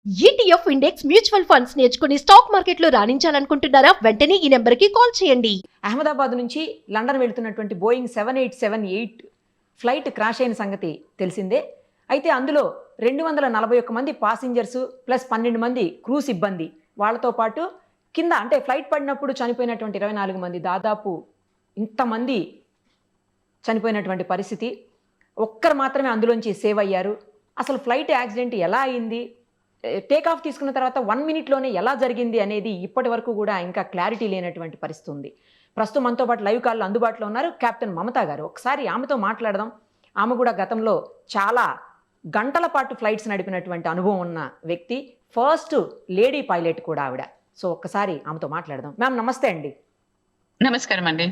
ETF index mutual funds నేర్చుకుని stock మార్కెట్లో రాణించాలనుకుంటున్నారా? వెంటనే ఈ నెంబర్కి కాల్ చేయండి. అహ్మదాబాద్ నుంచి లండన్ వెళ్తున్నటువంటి బోయింగ్ 7878 ఫ్లైట్ క్రాష్ అయిన సంగతి తెలిసిందే. అయితే అందులో 241 మంది పాసింజర్స్ ప్లస్ 12 మంది క్రూ సిబ్బంది, వాళ్ళతో పాటు కింద అంటే ఫ్లైట్ పడినప్పుడు చనిపోయినటువంటి 24 మంది, దాదాపు ఇంతమంది చనిపోయినటువంటి పరిస్థితి. ఒక్కరు మాత్రమే అందులోంచి సేవ్ అయ్యారు. అసలు ఫ్లైట్ యాక్సిడెంట్ ఎలా అయింది, టేక్ ఆఫ్ తీసుకున్న తర్వాత 1 మినిట్లోనే ఎలా జరిగింది అనేది ఇప్పటి వరకు కూడా ఇంకా క్లారిటీ లేనటువంటి పరిస్థితి ఉంది. ప్రస్తుతం మనతో పాటు లైవ్ కాల్లో అందుబాటులో ఉన్నారు కెప్టెన్ మమతా గారు. ఒకసారి ఆమెతో మాట్లాడదాం. ఆమె కూడా గతంలో చాలా గంటల పాటు ఫ్లైట్స్ నడిపినటువంటి అనుభవం ఉన్న వ్యక్తి, ఫస్ట్ లేడీ పైలట్ కూడా ఆవిడ. సో ఒక్కసారి ఆమెతో మాట్లాడదాం. మ్యామ్ నమస్తే అండి. నమస్కారం అండి.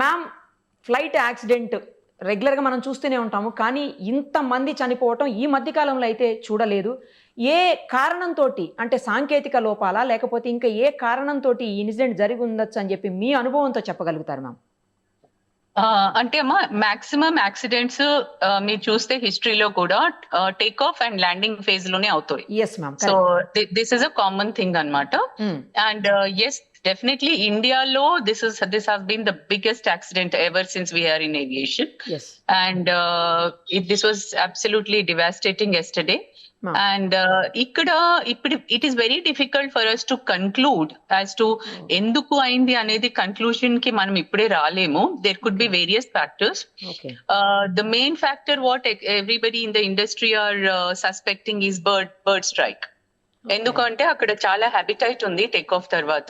మ్యామ్, ఫ్లైట్ యాక్సిడెంట్ రెగ్యులర్గా మనం చూస్తూనే ఉంటాము, కానీ ఇంతమంది చనిపోవటం ఈ మధ్యకాలంలో అయితే చూడలేదు. ఏ కారణంతో, అంటే సాంకేతిక లోపాలా లేకపోతే ఇంకా ఏ కారణంతో ఈ ఇన్సిడెంట్ జరిగి ఉండొచ్చు అని చెప్పి మీ అనుభవంతో చెప్పగలుగుతారు మ్యామ్? అంటే అమ్మా, మాక్సిమం యాక్సిడెంట్స్ మీరు చూస్తే హిస్టరీలో కూడా take off and landing phase లోనే అవుతాయి. Yes ma'am. So this is a common thing అన్నమాట. And yes, definitely India law, this has been the biggest accident ever since we are in aviation. Yes. And this was absolutely devastating yesterday. And ikkada it is very difficult for us to conclude as to enduku ayindi anedi conclusion ki manam ippade raalemo. There could be various factors. Okay. The main factor what everybody in the industry are suspecting is bird strike. ఎందుకంటే అక్కడ చాలా habitat ఉంది take off తర్వాత.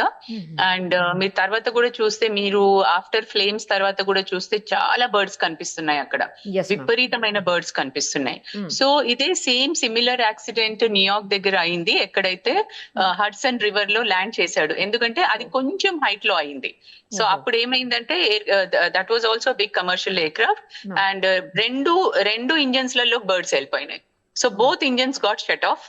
And మీరు తర్వాత కూడా చూస్తే, మీరు ఆఫ్టర్ ఫ్లేమ్స్ తర్వాత కూడా చూస్తే చాలా బర్డ్స్ కనిపిస్తున్నాయి అక్కడ, విపరీతమైన బర్డ్స్ కనిపిస్తున్నాయి. సో ఇదే సేమ్ సిమిలర్ యాక్సిడెంట్ న్యూయార్క్ దగ్గర అయింది, ఎక్కడైతే హడ్సన్ రివర్ లో ల్యాండ్ చేశాడు. ఎందుకంటే అది కొంచెం హైట్ లో అయింది. సో అప్పుడు ఏమైందంటే, that was also big commercial aircraft, and రెండు ఇంజన్స్ లలో బర్డ్స్ వెళ్ళిపోయినాయి. So both engines got shut off.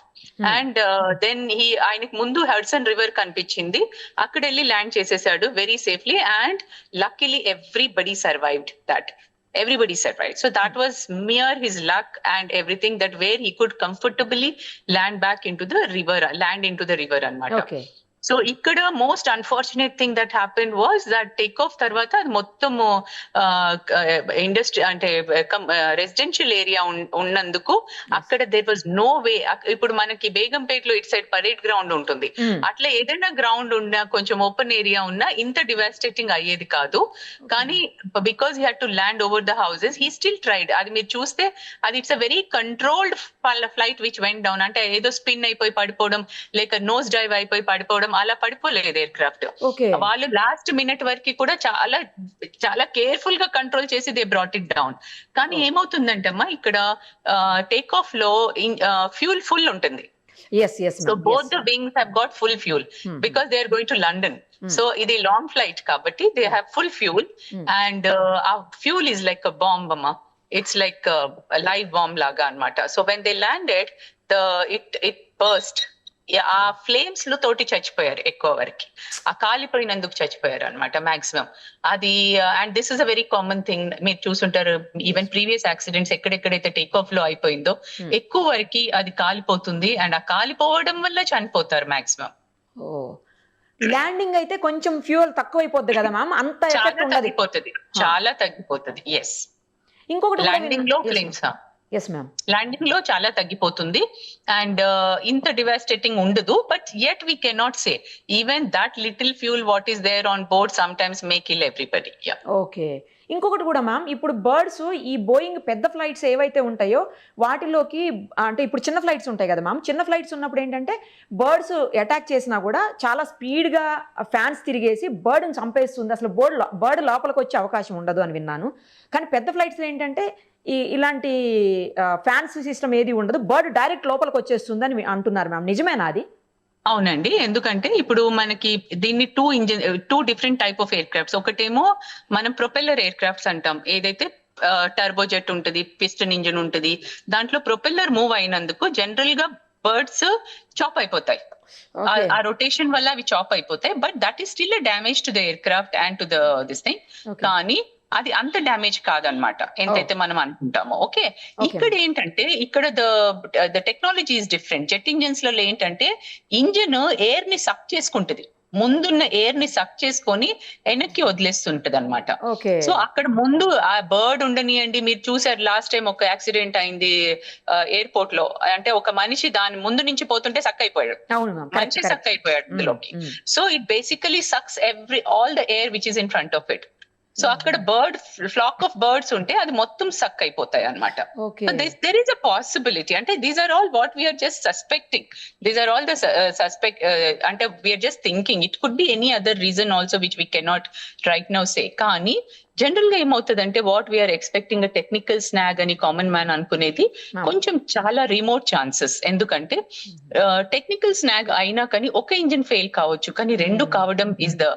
And then ఆయనకి ముందు హడ్సన్ రివర్ కనిపించింది, అక్కడ వెళ్ళి ల్యాండ్ చేసేసాడు very safely. And luckily everybody survived that. Everybody survived. So that was mere his luck and everything, that where he could comfortably land into the river annamata. Okay. So ఇక్కడ most unfortunate thing that happen was that take off తర్వాత అది మొత్తము industry అంటే residential area ఉన్నందుకు అక్కడ there was no way. ఇప్పుడు మనకి బేగంపేటలో ఇటు సైడ్ పరేడ్ గ్రౌండ్ ఉంటుంది, అట్లా ఏదైనా గ్రౌండ్ ఉన్నా, కొంచెం ఓపెన్ ఏరియా ఉన్నా ఇంత డివాస్టేటింగ్ అయ్యేది కాదు. కానీ because he had to land over the houses, he still tried. అది మీరు చూస్తే అది it's a very controlled flight which vent down. అంటే ఏదో స్పిన్ అయిపోయి పడిపోవడం, లేక నోస్ డ్రైవ్ అయిపోయి పడిపోవడం అలా పడిపోలేదు ఎయిర్ క్రాఫ్ట్. వాళ్ళు లాస్ట్ మినిట్ వరకు కూడా చాలా చాలా కేర్ఫుల్ గా కంట్రోల్ చేసి దే బ్రాట్ ఇట్ డౌన్. కానీ ఏమవుతుందంటే అమ్మా, ఇక్కడ టేక్ ఆఫ్ లో ఫ్యూల్ ఫుల్ ఉంటుంది. So both the wings have got full fuel because they are going to London. So ఇది లాంగ్ ఫ్లైట్ కాబట్టి they have full fuel. And ఆ fuel is like a bomb అమ్మా. It's like live bomb లాగా అన్నమాట. So when they landed, it burst. ఆ flames లో తోటి చచ్చిపోయారు ఎక్కువ వరకు, ఆ కాలిపోయినందుకు చచ్చిపోయారు అనమాట మాక్సిమం. అది and this is a very common thing. మీరు చూసుంటారు, ఈవెన్ ప్రీవియస్ యాక్సిడెంట్స్ ఎక్కడెక్కడైతే టేక్ ఆఫ్ లో అయిపోయిందో ఎక్కువ వరకు అది కాలిపోతుంది, అండ్ ఆ కాలిపోవడం వల్ల చనిపోతారు మాక్సిమం. ల్యాండింగ్ అయితే కొంచెం ఫ్యూయల్ తక్కువ అయిపోద్ది కదా మ్యామ్, అంత తగ్గిపోతుంది, చాలా తగ్గిపోతుంది. ఎస్, ఇంకొకటి ల్యాండింగ్ లో ఫ్లేమ్స్ ల్యాండింగ్ లో చాలా తగ్గిపోతుంది. అండ్ ఇంత డివాస్టేటింగ్ ఉండదు. But yet we cannot say even that little fuel what is there on board sometimes may kill everybody. Okay. ఇంకొకటి కూడా మ్యామ్, ఇప్పుడు బర్డ్స్ ఈ బోయింగ్ పెద్ద ఫ్లైట్స్ ఏవైతే ఉంటాయో వాటిలోకి, అంటే ఇప్పుడు చిన్న ఫ్లైట్స్ ఉంటాయి కదా మ్యామ్, చిన్న ఫ్లైట్స్ ఉన్నప్పుడు ఏంటంటే బర్డ్స్ అటాక్ చేసినా కూడా చాలా స్పీడ్గా ఫ్యాన్స్ తిరిగేసి బర్డ్ని చంపేస్తుంది, అసలు బర్డ్ లోపలికి వచ్చే అవకాశం ఉండదు అని విన్నాను. కానీ పెద్ద ఫ్లైట్స్ ఏంటంటే ఇలాంటి ఫ్యాన్స్ సిస్టమ్ ఏది ఉండదు, బర్డ్ డైరెక్ట్ లోపలికి వచ్చేస్తుంది అని అంటున్నారు మ్యామ్, నిజమేనా అది? అవునండి. ఎందుకంటే ఇప్పుడు మనకి దీన్ని two different type of air crafts. ఒకటేమో మనం ప్రొపెల్లర్ ఎయిర్ క్రాఫ్ట్స్ అంటాం, ఏదైతే టర్బోజెట్ ఉంటుంది, పిస్టన్ ఇంజిన్ ఉంటుంది. దాంట్లో ప్రొపెల్లర్ మూవ్ అయినందుకు జనరల్ గా బర్డ్స్ చాప్ అయిపోతాయి, ఆ రొటేషన్ వల్ల అవి చాప్ అయిపోతాయి. But that is still damage to the air craft and to this thing. కానీ అది అంత డ్యామేజ్ కాదనమాట ఎంతైతే మనం అనుకుంటామో. Okay, Okay. ఇక్కడ ఏంటంటే ఇక్కడ the technology is different. Jet engines లలో ఏంటంటే ఇంజిన్ ఎయిర్ ని సక్ చేసుకుంటది, ముందున్న ఎయిర్ ని సక్ చేసుకొని వెనక్కి వదిలేస్తుంటది అనమాట. ఓకే. సో అక్కడ ముందు ఆ బర్డ్ ఉండనియండి, మీరు చూసారు లాస్ట్ టైం ఒక యాక్సిడెంట్ అయింది ఎయిర్పోర్ట్ లో, అంటే ఒక మనిషి దాని ముందు నుంచి పోతుంటే సక్ అయిపోయాడు, అవును మ్యామ్, మనిషి సక్ అయిపోయాడు అందులోకి. So it basically sucks all the air which is in front of it. So అక్కడ ఫ్లాక్ ఆఫ్ బర్డ్స్ ఉంటే అది మొత్తం సక్ అయిపోతాయి అనమాట. Okay. There is a possibility, అంటే these are all what we are just suspecting, these are all the suspect, అంటే we are just thinking it could be any other reason also which we cannot right now say. కానీ general గా ఏమవుతుందంటే what we are expecting a technical snag అని common man అనుకునేది కొంచెం చాలా remote chances. ఎందుకంటే technical snag అయినా కానీ ఒక ఇంజిన్ ఫెయిల్ కావచ్చు, కానీ రెండు కావడం is the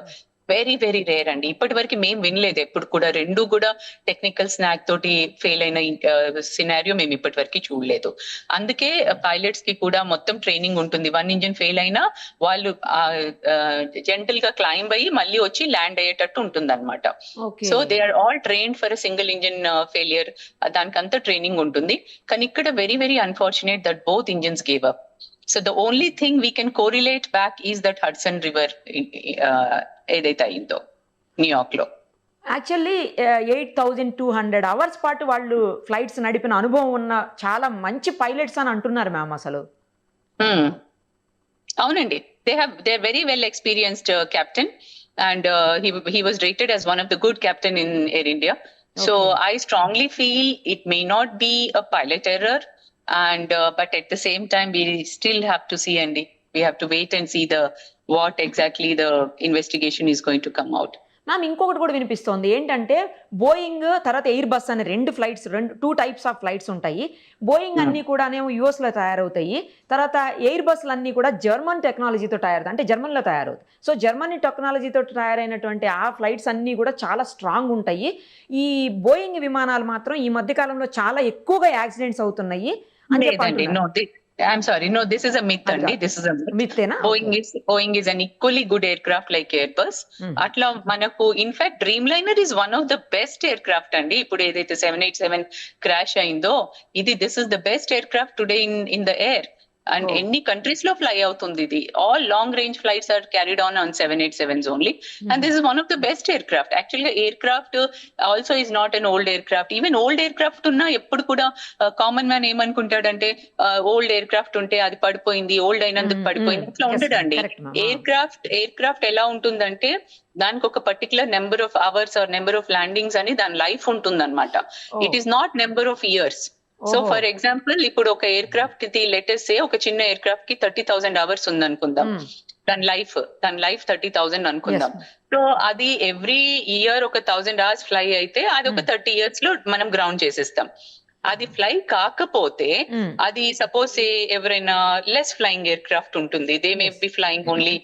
very very rare అండి. ఇప్పటి వరకు మేము వినలేదు ఎప్పుడు కూడా రెండు కూడా టెక్నికల్ స్నాగ్ తోటి ఫెయిల్ అయిన సినారియో మేము ఇప్పటి వరకు చూడలేదు. అందుకే పైలట్స్ కి కూడా మొత్తం ట్రైనింగ్ ఉంటుంది. వన్ ఇంజిన్ ఫెయిల్ అయినా వాళ్ళు జెంటల్ గా క్లైంబ్ అయ్యి మళ్ళీ వచ్చి ల్యాండ్ అయ్యేటట్టు ఉంటుంది అనమాట. So they are all trained for a single engine failure, దానికి అంతా ట్రైనింగ్ ఉంటుంది. కానీ ఇక్కడ very very unfortunate that both engines gave up. So the only thing we can correlate back is that Hudson River ఏదైతే అయిందో New York లో. Actually 8,200 hours పాటు వాళ్ళు ఫ్లైట్స్ నడిపిన అనుభవం ఉన్న చాలా మంచి పైలట్స్ అని అంటున్నారు మ్యామ్ అసలు. అవునండి, they are very well experienced captain and he was rated as one of the good captain in Air India. So I strongly feel it may not be a pilot error, and but at the same time we still have to see, and we have to wait and see what exactly the investigation is going to come out. Ma'am ఇంకొకటి కూడా వినిపిస్తోంది ఏంటంటే Boeing తర్వాత air bus అనే two types of flights ఉంటాయి. Boeing అన్ని కూడానేమో US లో తయారవుతాయి, తర్వాత ఎయిర్ బస్లు అన్ని కూడా జర్మన్ టెక్నాలజీతో తయారవుతాయి, అంటే జర్మన్లో తయారవుతాయి. సో జర్మనీ టెక్నాలజీతో తయారైనటువంటి ఆ ఫ్లైట్స్ అన్ని కూడా చాలా స్ట్రాంగ్ ఉంటాయి. ఈ బోయింగ్ విమానాలు మాత్రం ఈ మధ్య కాలంలో చాలా ఎక్కువగా యాక్సిడెంట్స్ అవుతున్నాయి అని చెప్పండి. I'm sorry, no, this is a myth andi, this is a myth. Boeing is an equally good aircraft like Airbus. Atla manaku in fact Dreamliner is one of the best aircraft andi. Ippudu edaithe 787 crash aindo, this is the best aircraft today in the air. And any countries lo fly avutundi idi. All long range flights are carried on 787s only. And this is one of the best aircraft. Actually aircraft also is not an old aircraft. Even old aircraft unna eppudu kuda common man em anukuntadante old aircraft unte adi padipoyindi, old ainanduku padipoyindi atla undadandi. Aircraft ela untundante దానికి ఒక particular number of hours are number of landings అని దాని life ఉంటుంది అనమాట. It is not number of years. So for example ఇప్పుడు ఒక air craft కి letters సే ఒక చిన్న ఎయిర్ క్రాఫ్ట్ కి 30,000 అవర్స్ ఉంది అనుకుందాం, దాని లైఫ్ 30,000 అనుకుందాం. సో అది ఎవ్రీ ఇయర్ ఒక 1,000 అవర్స్ ఫ్లై అయితే అది ఒక 30 years లో మనం గ్రౌండ్ చేసేస్తాం. అది ఫ్లై కాకపోతే అది సపోజ్ ఎవరైనా లెస్ ఫ్లయింగ్ ఎయిర్ క్రాఫ్ట్ ఉంటుంది, they may be flying only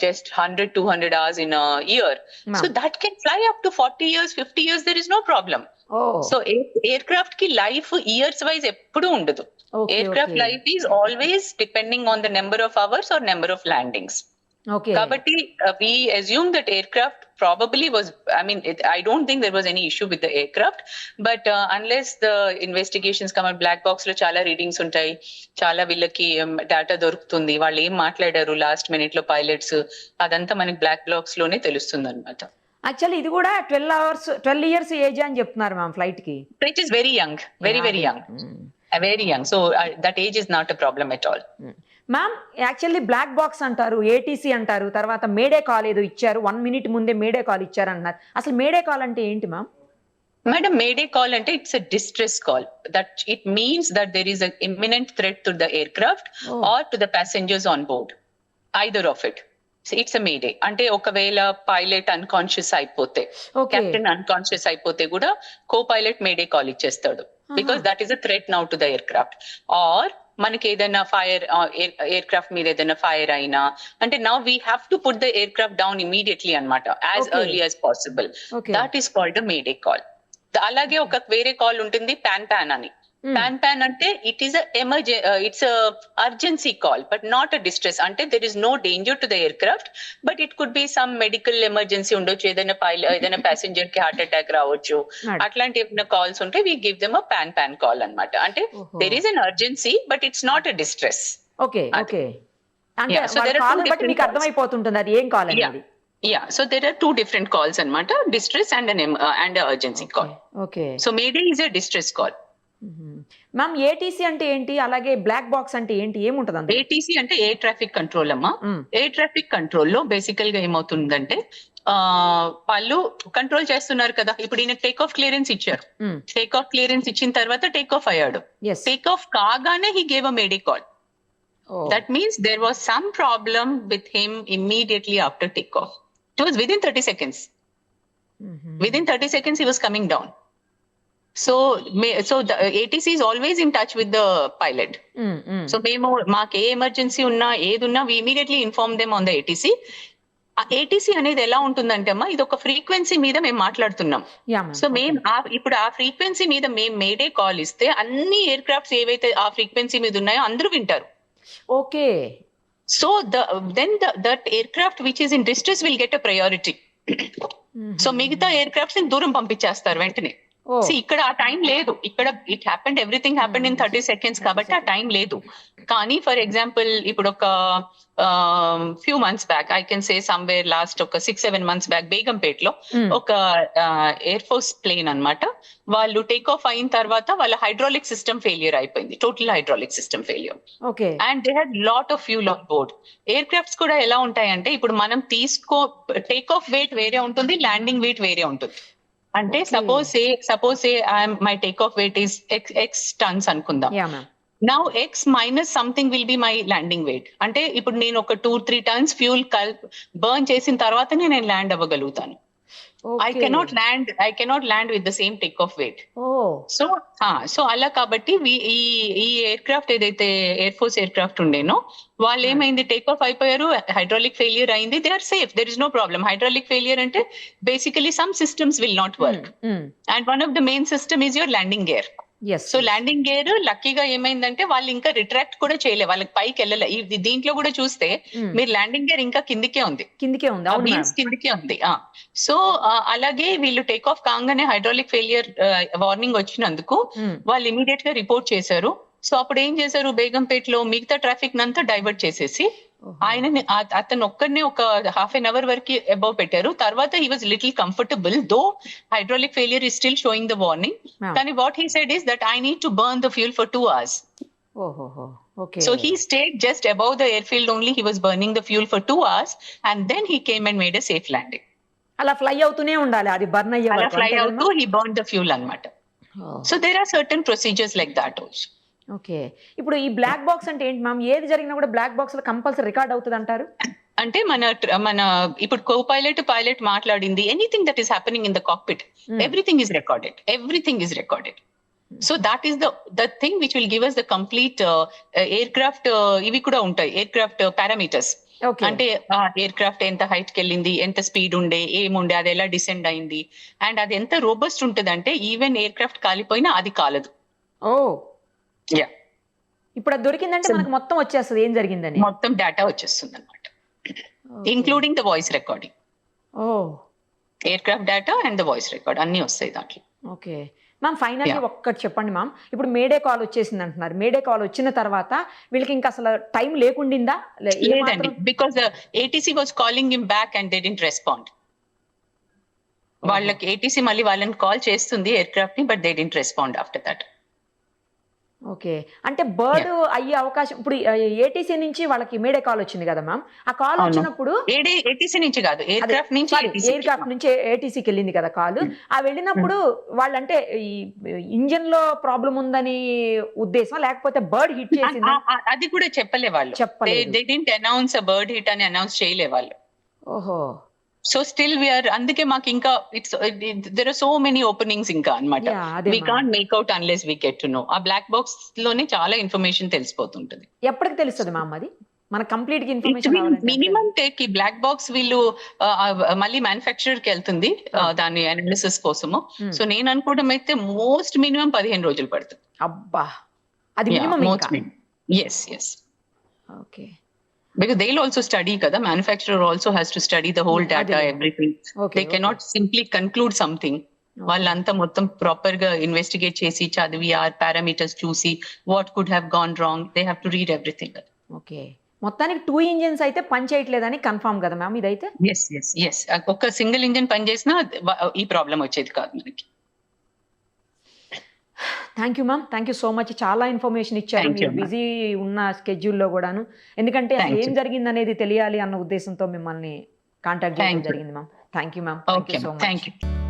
just 100-200 hours in a year. So that can fly up to 40 years, 50 years, there is no problem. So aircraft ki life years wise eppudu undadu. Aircraft life is always depending on the number of hours or number of landings. Kabatti we assume that aircraft probably was, I don't think there was any issue with the aircraft, but unless the investigations come out, black box lo chala readings untayi, chala villaki data dorukutundi, vallu em maatlaadaru last minute lo pilots, adantha manaki black box lone telustundi annamata. Actually ఇది కూడా 12 years age అని చెప్తున్నారు ma'am flight కి. It is very young, very young, very young. So that age is not a problem at all. Ma'am actually black box అంటారు, ATC అంటారు, తర్వాత May Day call ఏదో ఇచ్చారు, 1 minute ముందే మేడే కాల్ ఇచ్చారు అన్నారు. అసలు మేడే కాల్ అంటే ఏంటి ma'am? Madam, mayday call ante it's a distress call. That it means that there is an imminent threat to the aircraft or to the passengers on board, either of it. So it's a mayday. Ante okavela pilot unconscious అయిపోతే, captain unconscious అయిపోతే కూడా co-pilot mayday call ఇచ్చేస్తాడు, because that is a threat now to the aircraft. Or మనకి ఏదైనా fire aircraft మీద ఏదైనా fire అయినా అంటే now we have to put the aircraft down immediately అనమాట, as early as possible. That is called the mayday call. అలాగే ఒక వేరే కాల్ ఉంటుంది పాన్ అని. PAN అంటే it is a it's a urgency call, but not a distress. అంటే there is no danger to the aircraft, but it could be some medical emergency ఉండొచ్చు, ఏదైనా ఏదైనా passenger కి హార్ట్ అటాక్ రావచ్చు, అట్లాంటి ఏమైనా కాల్స్ ఉంటే we give them a PAN call అన్నమాట. అంటే there is an urgency, but it's not a distress. Okay okay అంటే Yeah, so there are call two బట్టి different మీకు calls. అర్థమైపోతుంటుంది అది ఏం కాల్ అనేది. Yeah, so there are two different calls అన్నమాట, distress and an urgency call. Okay So Mayday is a distress call. Ma'am ATC అంటే ఏంటి, అలాగే బ్లాక్ బాక్స్ అంటే ఏంటి, ఏముంటది అందులో? ఏటీసీ అంటే ఎయిర్ ట్రాఫిక్ కంట్రోల్ అమ్మా. మ్మ్. ఎయిర్ ట్రాఫిక్ కంట్రోల్ లో బేసికల్ గా ఏమవుతుందంటే వాళ్ళు కంట్రోల్ చేస్తున్నారు కదా, ఇప్పుడు ఈయన టేక్ ఆఫ్ క్లియరెన్స్ ఇచ్చారు, మ్మ్. టేక్ ఆఫ్ క్లియరెన్స్ ఇచ్చిన తర్వాత టేక్ ఆఫ్ అయ్యాడు, Yes. టేక్ ఆఫ్ కాగానే he gave a May Day call. Oh. That means there was some problem with him immediately after takeoff. It was within 30 seconds. Mhm. Within 30 seconds he was coming down. So the ATC is always in touch with the pilot. Mm, mm. So మేము మాకు ఏ emergency ఉన్నా ఏది ఉన్నా we immediately inform them on the ATC. ఆ ATC అనేది ఎలా ఉంటుందంటే అమ్మా, ఇది ఒక ఫ్రీక్వెన్సీ మీద మేము మాట్లాడుతున్నాం. Yeah, ma'am. So Okay. మేము ఇప్పుడు ఆ ఫ్రీక్వెన్సీ మీద మేము మేడే కాల్ ఇస్తే అన్ని ఎయిర్ క్రాఫ్ట్స్ ఏవైతే ఆ ఫ్రీక్వెన్సీ మీద ఉన్నాయో అందరూ వింటారు. Okay so that air craft which is in distress will get a priority. So మిగతా ఎయిర్ క్రాఫ్ట్స్ ని దూరం పంపించేస్తారు వెంటనే. Oh. See, ఇక్కడ ఆ టైం లేదు, ఇక్కడ it happened, everything happened in 30 seconds కాబట్టి ఆ టైం లేదు. కానీ ఫర్ ఎగ్జాంపుల్ ఇప్పుడు ఒక few months back, I can say somewhere last ఒక 6-7 months బ్యాక్ బేగంపేటలో ఒక ఎయిర్ ఫోర్స్ ప్లేన్ అన్నమాట, వాళ్ళు టేక్ ఆఫ్ అయిన తర్వాత వాళ్ళ హైడ్రాలిక్ సిస్టమ్ ఫెయిలియర్ అయిపోయింది, total hydraulic system failure. Okay and they had lot of fuel on board. Air crafts కూడా ఎలా ఉంటాయంటే, ఇప్పుడు మనం టేక్ ఆఫ్ వెయిట్ వేరే ఉంటుంది, ల్యాండింగ్ వెయిట్ వేరే ఉంటుంది. అంటే Okay. Suppose my take off weight is X tons అనుకుందాం. Yeah ma'am. Now X minus something will be my landing weight. అంటే ఇప్పుడు నేను ఒక 2-3 tons ఫ్యూల్ బర్న్ చేసిన తర్వాతనే నేను ల్యాండ్ అవ్వగలుగుతాను. I cannot land with the same takeoff weight. సో అలా కాబట్టి ఈ ఎయిర్ క్రాఫ్ట్ ఏదైతే ఎయిర్ ఫోర్స్ ఎయిర్ క్రాఫ్ట్ ఉండేనో వాళ్ళు ఏమైంది, టేక్ ఆఫ్ అయిపోయారు, హైడ్రాలిక్ ఫెయిలియర్ అయింది, they are safe, there is no problem. Hydraulic failure అంటే basically some systems will not work, and one of the main system is your landing gear. So landing gear లక్కీగా ఏమైందంటే వాళ్ళు ఇంకా retract కూడా చేయలే, వాళ్ళకి పైకి వెళ్ళలే. దీంట్లో కూడా చూస్తే మీరు ల్యాండింగ్ గేర్ ఇంకా కిందికే ఉంది, వీల్స్ కిందికే ఉంది. సో అలాగే వీళ్ళు టేక్ ఆఫ్ కాగానే హైడ్రాలిక్ ఫెయిలియర్ వార్నింగ్ వచ్చినందుకు వాళ్ళు ఇమీడియట్ గా రిపోర్ట్ చేశారు. సో అప్పుడు ఏం చేశారు, బేగంపేటలో మిగతా ట్రాఫిక్ నంతా డైవర్ట్ చేసేసి అతను ఒక్కడనే ఒక హాఫ్ అన్ అవర్ వరకు అబౌవ్ పెట్టారు. తర్వాత he was little comfortable, though hydraulic failure is still showing the warning. కానీ what he said is that I need to burn the fuel for 2 hours. So he stayed just above the airfield only, he was burning the fuel for 2 hours and then he came and made a safe landing. అలా fly అవుతూనే ఉండాలి, అది burn అయ్యే అలా fly అవుతూ he burned the fuel అన్నమాట. So there are certain procedures like that also. Okay, ఇప్పుడు ఈ బ్లాక్ బాక్స్ అంటే ఏంటి మ్యామ్? ఏది జరిగినా కూడా బ్లాక్ బాక్స్ లో కంపల్సరీ రికార్డ్ అవుతుంది అంటారు? అంటే మన ఇప్పుడు కో పైలట్ మాట్లాడింది, anything that is happening in the cockpit, everything is recorded. So that is the thing which will give us the complete air craft ఇవి కూడా ఉంటాయి, ఎయిర్ క్రాఫ్ట్ పారామీటర్స్. అంటే ఎయిర్ క్రాఫ్ట్ ఎంత హైట్ కి వెళ్ళింది, ఎంత speed ఉండే, ఏముండే, అది ఎలా డిసెండ్ అయింది, అండ్ అది ఎంత రోబస్ట్ ఉంటుంది అంటే ఈవెన్ ఎయిర్ క్రాఫ్ట్ కాలిపోయినా అది కాలదు. యా, ఇప్పుడు అది దొరికిందంటే మనకు మొత్తం వచ్చేస్తుంది ఏం జరిగిందని, మొత్తం డేటా వచ్చేస్తుంది అనమాట, including the voice recording. Air craft data and the voice record అన్ని వస్తాయి దాంట్లో. ఓకే మ్యామ్, ఫైనల్లీ ఒక్కటి చెప్పండి మ్యామ్, ఇప్పుడు మేడే కాల్ వచ్చేసింది అంటున్నారు, మేడే కాల్ వచ్చిన తర్వాత వీళ్ళకి ఇంకా అసలు టైం లేకుండిందా? లేదండి, because ATC was calling him back and they didn't respond. వాళ్ళకి ఏటీసీ మళ్ళీ వాళ్ళని కాల్ చేస్తుంది ఎయిర్ క్రాఫ్ట్ ని, but they didn't respond after that. Okay, అంటే బర్డ్ అయ్యే అవకాశం, ఇప్పుడు ఏటీసీ నుంచి వాళ్ళకి మేడే కాల్ వచ్చింది కదా మ్యామ్, ఆ కాల్ వచ్చినప్పుడు ఏటీసీ నుంచి కాదు, ఎయిర్ క్రాఫ్ట్ నుంచి ఏటీసీకి వెళ్ళింది కదా కాల్, ఆ వెళ్ళినప్పుడు వాళ్ళంటే ఈ ఇంజన్ లో ప్రాబ్లం ఉందని ఉద్దేశం, లేకపోతే బర్డ్ హిట్ చేసింది అది కూడా చెప్పలే వాళ్ళు, they didn't announce a bird hit అని అనౌన్స్ చేయలే వాళ్ళు. ఓహో, సో స్టిల్ వీఆర్, అందుకే మాకు ఇంకా there are so many openings ఇంకా అన్నమాట, we can't make out unless we get to know. ఆ బ్లాక్ బాక్స్ లోనే చాలా ఇన్ఫర్మేషన్ తెలిసిపోతుంటది. ఎప్పటికి తెలుస్తుంది మ్యామ్ అది? మన కంప్లీట్ ఇన్ఫర్మేషన్ మినిమం టేక్ ఈ బ్లాక్ బాక్స్ వీళ్ళు మళ్ళీ మ్యానుఫ్యాక్చరర్ కి వెళ్తుంది దాని అనాలిసిస్ కోసము. సో నేను అనుకోవడం అయితే మోస్ట్ మినిమం 15 రోజులు పడుతుంది. అబ్బా, అది minimum. Yes okay, because they'll also study kada manufacturer also has to study the whole data, everything. They cannot simply conclude something. వాళ్ళంతా మొత్తం ప్రాపర్ గా ఇన్వెస్టిగేట్ చేసి చదివి ఆ పారామీటర్స్ చూసి what could have gone wrong, they have to read everything. Okay, మొత్తానికి 2 engines అయితే పని చేయట్లేదని కన్ఫర్మ్ కదా మ్యామ్ ఇదైతే? ఎస్ ఒక సింగిల్ ఇంజిన్ పని చేసినా ఈ ప్రాబ్లం వచ్చేది కాదు మనకి. Thank you ma'am, thank you so much. చాలా ఇన్ఫర్మేషన్ ఇచ్చారు మీరు బిజీ ఉన్న స్కెడ్యూల్లో కూడాను. ఎందుకంటే ఏం జరిగింది అనేది తెలియాలి అన్న ఉద్దేశంతో మిమ్మల్ని కాంటాక్ట్ చేయడం జరిగింది ma'am. Thank you ma'am, thank you so much.